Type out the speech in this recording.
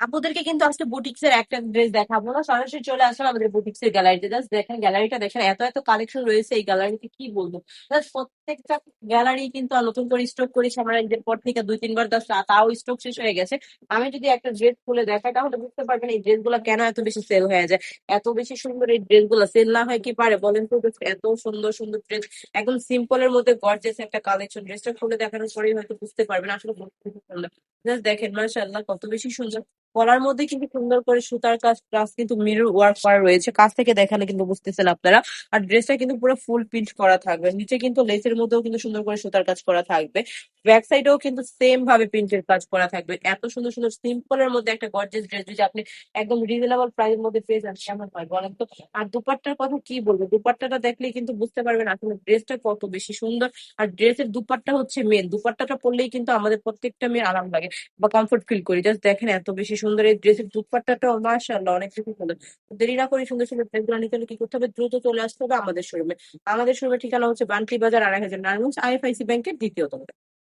আপুদেরকে কিন্তু আজকে বুটিক্স এর একটা ড্রেস দেখাবো না, সরাসরি চলে আসলাম আমাদের বুটিক্স এর গ্যালারিতে। জাস্ট দেখেন গ্যালারিটা, দেখেন এত এত কালেকশন রয়েছে এই গ্যালারিতে, কি বলবো। জাস্ট প্রত্যেকটা গ্যালারি কিন্তু আর নতুন করে স্টক করেছে আমরা ঈদের পর থেকে 2-3 বার, তাও স্টক শেষ হয়ে গেছে। আমি যদি একটা ড্রেস খুলে দেখাই তাহলে বুঝতে পারবেন এই ড্রেস গুলো কেন এত বেশি সেল হয়ে যায়। এত বেশি সুন্দর এই ড্রেস গুলো সেল না হয় কি পারে বলেন তো? just এত সুন্দর সুন্দর ড্রেস, একদম সিম্পল এর মধ্যে গর্জিয়াস একটা কালেকশন। ড্রেসটা খুলে দেখানোর পরেই হয়তো বুঝতে পারবেন আসলে জাস্ট দেখেন মাশাআল্লাহ কত বেশি সুন্দর। গলার মধ্যে কিন্তু সুন্দর করে সুতার কাজ প্লাস কিন্তু মিরর ওয়ার্ক করা রয়েছে, কাছ থেকে দেখালে কিন্তু বুঝতেছেন আপনারা। আর ড্রেসটা কিন্তু পুরো ফুল প্রিন্ট করা থাকবে, নিচে কিন্তু লেসের মধ্যেও কিন্তু সুন্দর করে সুতার কাজ করা থাকবে। ব্যাক সাইডেও কিন্তু সেম ভাবে প্রিন্টের কাজ করা থাকবে। এত সুন্দর সুন্দর সিম্পল এর মধ্যে একটা গর্জিয়াস ড্রেস যদি আপনি একদম রিজনেবল প্রাইসের মধ্যে পেয়ে যান কেমন হয় বলেন তো? আর দুপাট্টার কথা কি বলবো, দুপাট্টাটা দেখলেই কিন্তু বুঝতে পারবেন আসলে ড্রেসটা কত বেশি সুন্দর। আর ড্রেসের দুপাট্টা হচ্ছে মেন, দুপাট্টাটা পরলেই কিন্তু আমাদের প্রত্যেকটা মেয়ের আরাম লাগে বা কমফোর্ট ফিল করি। জাস্ট দেখেন এত বেশি সুন্দর এই ড্রেসের দুপাট্টাটাও মাশাআল্লাহ অনেক বেশি সুন্দর। তো দেরি না করে সুন্দর সুন্দর ড্রেসগুলো নিতে হলে কি করতে হবে, দ্রুত চলে আসতে হবে আমাদের শোরুমে। আমাদের শোরুমের ঠিকানা হচ্ছে বান্টি বাজার 2,500 নারায়ণগঞ্জ, IFIC ব্যাংকের দ্বিতীয় তলায়।